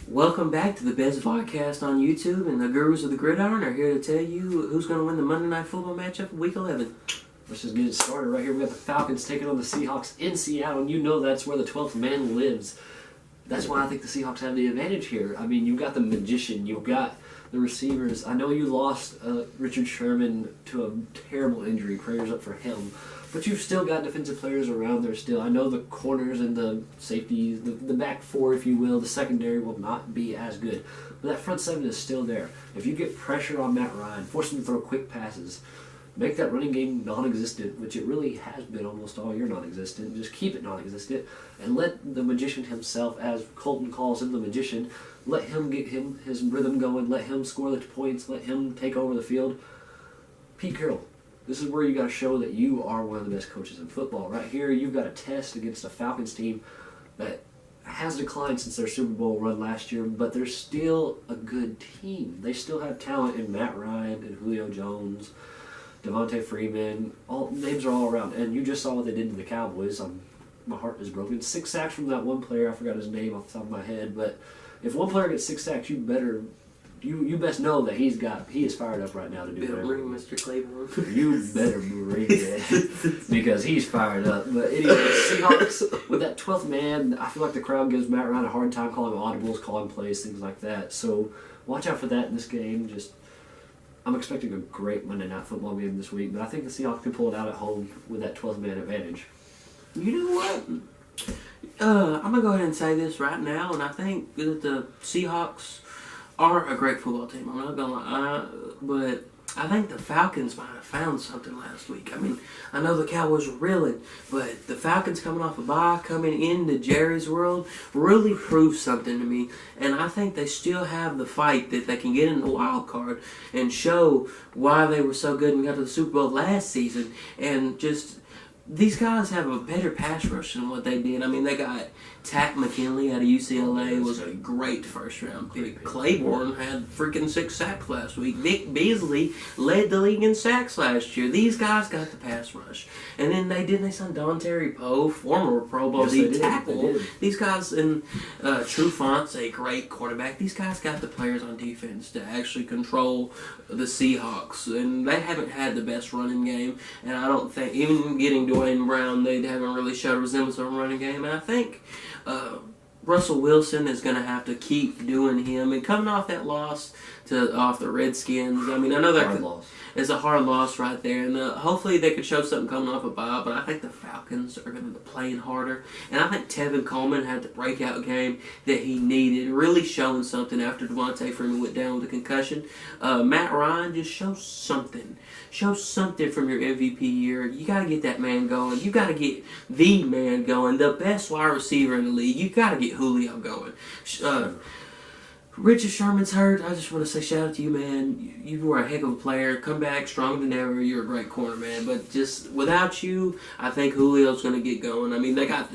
Welcome back to the best podcast on YouTube, and the Gurus of the Gridiron are here to tell you who's going to win the Monday Night Football matchup of Week 11. Let's just get it started right here. We got the Falcons taking on the Seahawks in Seattle, and you know that's where the 12th man lives. That's why I think the Seahawks have the advantage here. I mean, you've got the magician, you've got the receivers. I know you lost Richard Sherman to a terrible injury. Prayers up for him. But you've still got defensive players around there still. I know the corners and the safeties, the back four, if you will, the secondary will not be as good. But that front seven is still there. If you get pressure on Matt Ryan, force him to throw quick passes, make that running game non-existent, which it really has been almost all year non-existent. Just keep it non-existent, and let the magician himself, as Colton calls him, the magician, let him get his rhythm going, let him score the points, let him take over the field. Pete Carroll, this is where you got to show that you are one of the best coaches in football. Right here, you've got a test against a Falcons team that has declined since their Super Bowl run last year, but they're still a good team. They still have talent in Matt Ryan and Julio Jones, Devontae Freeman. All names are all around, and you just saw what they did to the Cowboys. My heart is broken. 6 sacks from that one player. I forgot his name off the top of my head, but if one player gets 6 sacks, you best know that he is fired up right now to do whatever. Bring Mr. Claiborne. You better bring it because he's fired up. But anyway, Seahawks with that 12th man, I feel like the crowd gives Matt Ryan a hard time calling audibles, calling plays, things like that. So watch out for that in this game. I'm expecting a great Monday Night Football game this week, but I think the Seahawks can pull it out at home with that 12th man advantage. You know what? I'm going to go ahead and say this right now, and I think that the Seahawks are a great football team. I'm not going to lie. But I think the Falcons might have found something last week. I mean, I know the Cowboys were reeling, but the Falcons coming off a bye, coming into Jerry's world, really proved something to me. And I think they still have the fight that they can get in the wild card and show why they were so good and got to the Super Bowl last season. And just, these guys have a better pass rush than what they did. I mean, they got Tack McKinley out of UCLA, was a great first-round pick. Claiborne had freaking 6 sacks last week. Vic Beasley led the league in sacks last year. These guys got the pass rush. And then they signed Dontari Poe, former Pro Bowl D tackle. These guys, and Trufont's a great quarterback. These guys got the players on defense to actually control the Seahawks. And they haven't had the best running game. And I don't think, even getting Dwayne Brown, they haven't really showed a resemblance of a running game. And I think Russell Wilson is going to have to keep doing him. And coming off that loss off the Redskins, I mean, I know that it's a hard loss right there. And hopefully they could show something coming off a bye. But I think the Falcons are going to be playing harder. And I think Tevin Coleman had the breakout game that he needed, really showing something after Devontae Freeman went down with a concussion. Matt Ryan, just show something. Show something from your MVP year. You got to get that man going. You got to get the man going. The best wide receiver in the league. You got to get Julio going. Richard Sherman's hurt. I just want to say shout out to you, man. You were a heck of a player. Come back stronger than ever. You're a great corner, man. But just without you, I think Julio's going to get going. I mean, they got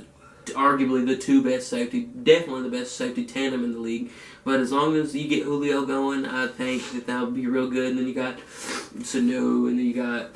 arguably the 2 best safety, definitely the best safety tandem in the league. But as long as you get Julio going, I think that would be real good. And then you got Sanu, and then you got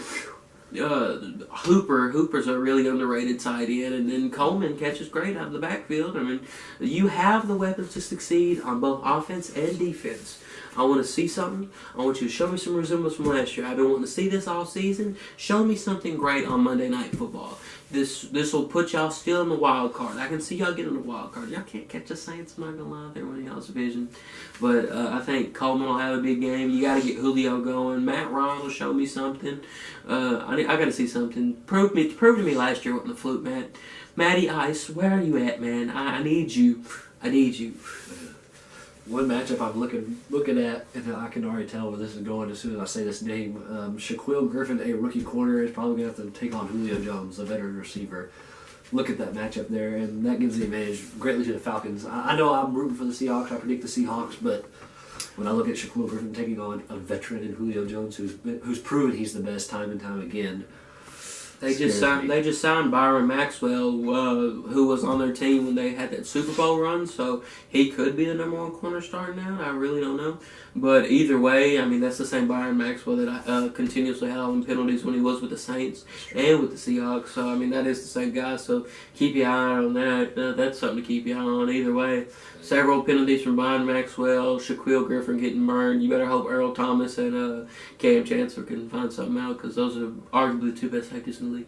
Hooper. Hooper's a really underrated tight end, and then Coleman catches great out of the backfield. I mean, you have the weapons to succeed on both offense and defense. I want to see something. I want you to show me some resemblance from last year. I've been wanting to see this all season. Show me something great on Monday Night Football. This will put y'all still in the wild card. I can see y'all getting the wild card. Y'all can't catch the Saints, I'm not going to lie. They're winning y'all's division. But I think Coleman will have a big game. You got to get Julio going. Matt Ryan will show me something. I got to see something. Prove to me last year wasn't the fluke, Matt. Matty Ice, where are you at, man? I need you. I need you. One matchup I'm looking at, and I can already tell where this is going as soon as I say this name. Shaquille Griffin, a rookie corner, is probably going to have to take on Julio Jones, a veteran receiver. Look at that matchup there, and that gives the advantage greatly to the Falcons. I know I'm rooting for the Seahawks. I predict the Seahawks, but when I look at Shaquille Griffin taking on a veteran in Julio Jones, who's proven he's the best time and time again, They just signed Byron Maxwell, who was on their team when they had that Super Bowl run. So he could be the number one corner starter now. I really don't know, but either way, I mean that's the same Byron Maxwell that I continuously had on penalties when he was with the Saints and with the Seahawks. So I mean that is the same guy. So keep your eye on that. That's something to keep your eye on. Either way, several penalties from Byron Maxwell, Shaquille Griffin getting burned. You better hope Earl Thomas and Cam Chancellor can find something out because those are arguably the two best safeties in the league.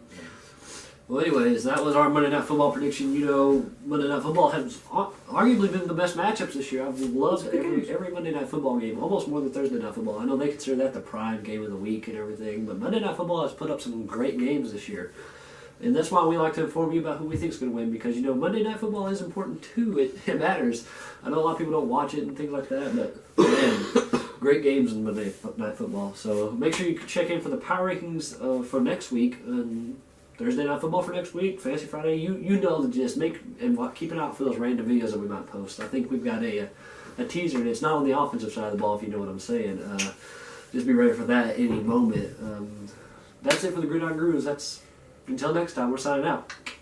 Well, anyways, that was our Monday Night Football prediction. You know, Monday Night Football has arguably been the best matchups this year. I've loved every Monday Night Football game, almost more than Thursday Night Football. I know they consider that the prime game of the week and everything, but Monday Night Football has put up some great games this year. And that's why we like to inform you about who we think is going to win, because, you know, Monday Night Football is important too. It matters. I know a lot of people don't watch it and things like that, but, man, great games in Monday Night Football. So make sure you check in for the power rankings for next week. Thursday Night Football for next week, Fantasy Friday. You know the gist. Keep an eye out for those random videos that we might post. I think we've got a teaser, and it's not on the offensive side of the ball, if you know what I'm saying. Just be ready for that at any moment. That's it for the Gridiron Gurus. Until next time, we're signing out.